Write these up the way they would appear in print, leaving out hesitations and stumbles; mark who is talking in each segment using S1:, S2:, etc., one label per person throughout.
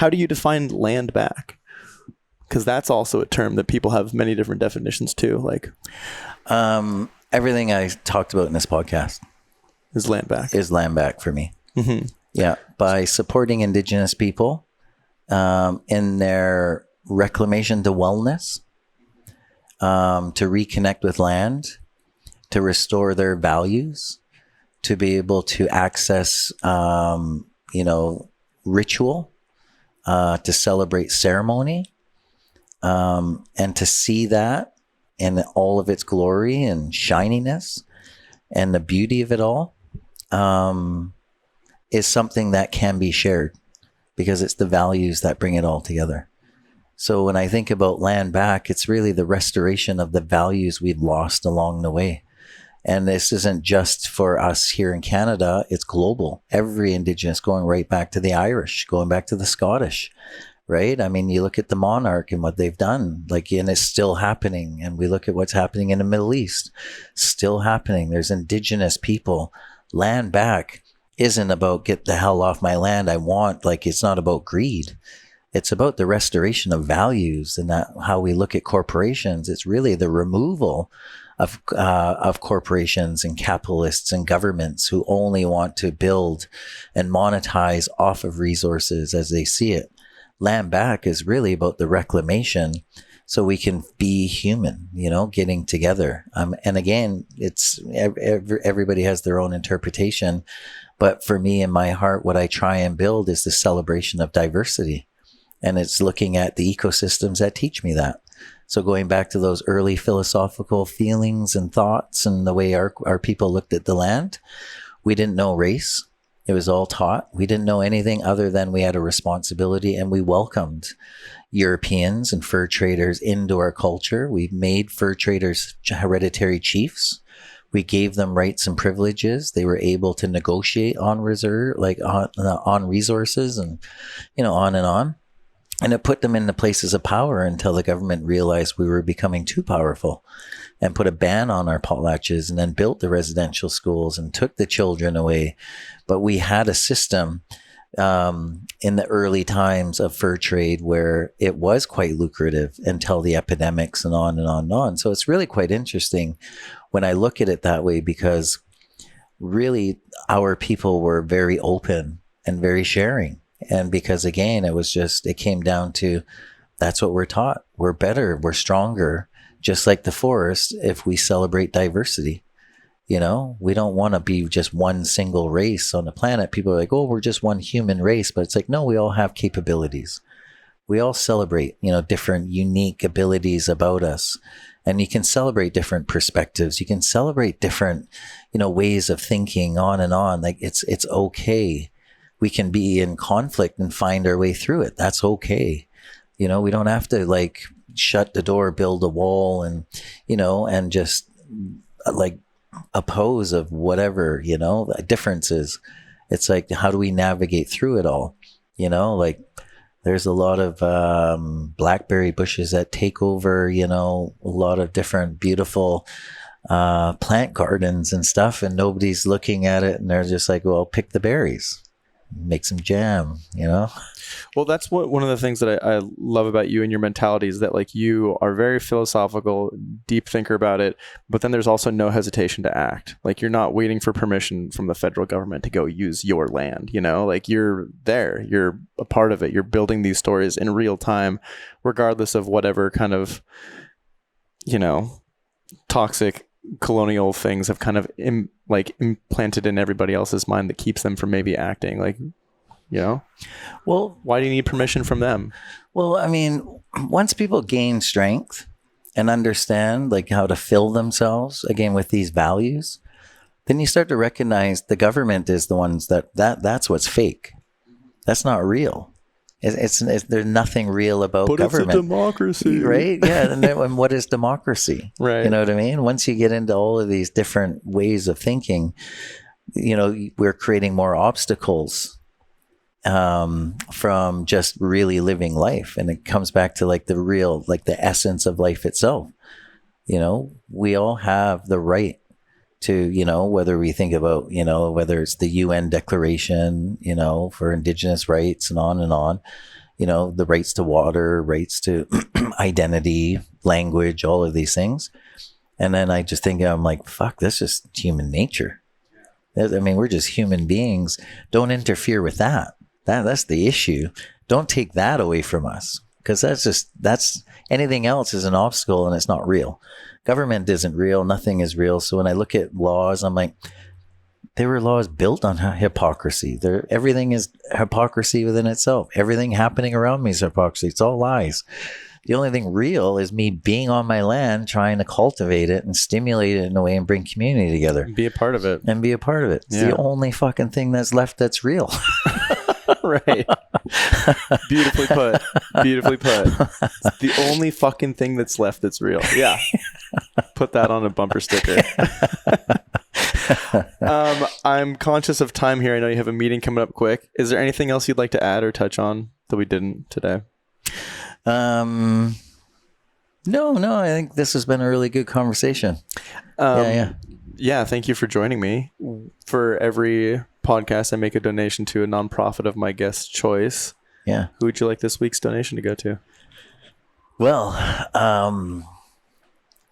S1: How do you define land back? Because that's also a term that people have many different definitions too. Like,
S2: everything I talked about in this podcast
S1: is land back.
S2: Is land back for me.
S1: Mm-hmm.
S2: Yeah, by supporting Indigenous people in their reclamation to wellness, to reconnect with land, to restore their values, to be able to access, ritual, to celebrate ceremony, and to see that in all of its glory and shininess and the beauty of it all, is something that can be shared because it's the values that bring it all together. So when I think about land back, it's really the restoration of the values we've lost along the way. And this isn't just for us here in Canada, it's global. Every Indigenous, going right back to the Irish, going back to the Scottish, right? I mean, you look at the monarch and what they've done, and it's still happening. And we look at what's happening in the Middle East, still happening. There's Indigenous people. Land back isn't about get the hell off my land. It's not about greed. It's about the restoration of values, and that how we look at corporations. It's really the removal of corporations and capitalists and governments who only want to build and monetize off of resources as they see it. Land back is really about the reclamation so we can be human, getting together. And again, it's everybody has their own interpretation. But for me, in my heart, what I try and build is the celebration of diversity. And it's looking at the ecosystems that teach me that. So going back to those early philosophical feelings and thoughts and the way our people looked at the land, we didn't know race. It was all taught. We didn't know anything other than we had a responsibility, and we welcomed Europeans and fur traders into our culture. We made fur traders hereditary chiefs. We gave them rights and privileges. They were able to negotiate on on resources and, on and on. And it put them in the places of power until the government realized we were becoming too powerful and put a ban on our potlatches, and then built the residential schools and took the children away. But we had a system in the early times of fur trade where it was quite lucrative until the epidemics and on and on and on. So it's really quite interesting when I look at it that way, because really our people were very open and very sharing. And because again, it came down to, that's what we're taught. We're better, we're stronger, just like the forest, if we celebrate diversity. We don't want to be just one single race on the planet. People are like, oh, we're just one human race. But it's like, no, we all have capabilities. We all celebrate, different unique abilities about us. And you can celebrate different perspectives. You can celebrate different, ways of thinking, on and on. Like it's okay. We can be in conflict and find our way through it. That's okay. We don't have to shut the door, build a wall, and, and just oppose of whatever, differences. It's like, how do we navigate through it all? There's a lot of blackberry bushes that take over, a lot of different beautiful plant gardens and stuff, and nobody's looking at it, and they're just like, well, pick the berries, make some jam,
S1: Well, that's one of the things that I love about you and your mentality is that you are very philosophical, deep thinker about it, but then there's also no hesitation to act. You're not waiting for permission from the federal government to go use your land, you're there, you're a part of it. You're building these stories in real time, regardless of whatever kind of, toxic colonial things have kind of implanted in everybody else's mind that keeps them from maybe acting. Well, why do you need permission from them?
S2: Well, I mean, once people gain strength and understand how to fill themselves again with these values, then you start to recognize the government is the ones that's what's fake. That's not real. It's there's nothing real about government.
S1: But it's a democracy,
S2: right? Yeah, and what is democracy?
S1: Right.
S2: You know what I mean? Once you get into all of these different ways of thinking, we're creating more obstacles from just really living life, and it comes back to the real, the essence of life itself. We all have the right to, whether we think about, whether it's the UN Declaration, for Indigenous rights and on, the rights to water, rights to identity, language, all of these things. And then I just think, I'm like, fuck, that's just human nature. I mean, we're just human beings. Don't interfere with that. That's the issue. Don't take that away from us, because that's anything else is an obstacle and it's not real. Government isn't real. Nothing is real. So when I look at laws, I'm like, they were laws built on hypocrisy. Everything is hypocrisy within itself. Everything happening around me is hypocrisy. It's all lies. The only thing real is me being on my land, trying to cultivate it and stimulate it in a way and bring community together.
S1: Be a part of it.
S2: It's the only fucking thing that's left that's real.
S1: Right. Beautifully put. It's the only fucking thing that's left that's real. Yeah. Put that on a bumper sticker. I'm conscious of time here. I know you have a meeting coming up quick. Is there anything else you'd like to add or touch on that we didn't today?
S2: No, I think this has been a really good conversation.
S1: Yeah, thank you for joining me. For every podcast, I make a donation to a nonprofit of my guest's choice.
S2: Yeah.
S1: Who would you like this week's donation to go to?
S2: Well,
S1: I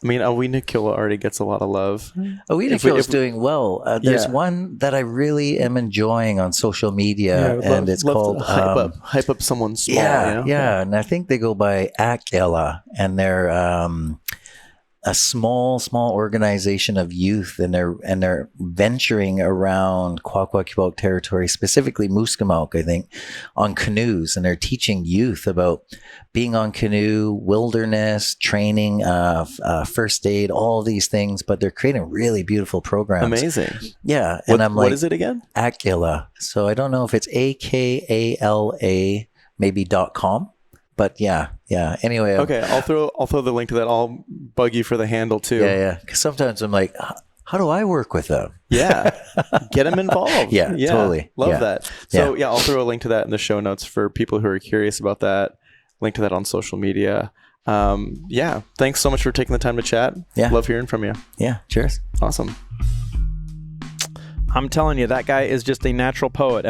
S1: mean, lwətaʔ already gets a lot of love.
S2: lwətaʔ is doing well. There's one that I really am enjoying on social media, and it's called
S1: hype up someone small.
S2: Yeah, and I think they go by ancestral, and they're a small organization of youth, and they're venturing around Skszwx territory, specifically Skszwx, I think, on canoes, and they're teaching youth about being on canoe, wilderness training, first aid, all these things. But they're creating really beautiful programs.
S1: Amazing.
S2: Yeah, and I'm like,
S1: what is it again?
S2: Ancestral. So I don't know if it's AKALA maybe .com. But yeah. Anyway.
S1: Okay, I'll throw the link to that. I'll bug you for the handle too.
S2: Yeah. Because sometimes I'm like, how do I work with them?
S1: Yeah. Get them involved.
S2: Yeah, totally.
S1: Love that. So yeah, I'll throw a link to that in the show notes for people who are curious about that. Link to that on social media. Thanks so much for taking the time to chat.
S2: Yeah.
S1: Love hearing from you.
S2: Yeah. Cheers.
S1: Awesome. I'm telling you, that guy is just a natural poet.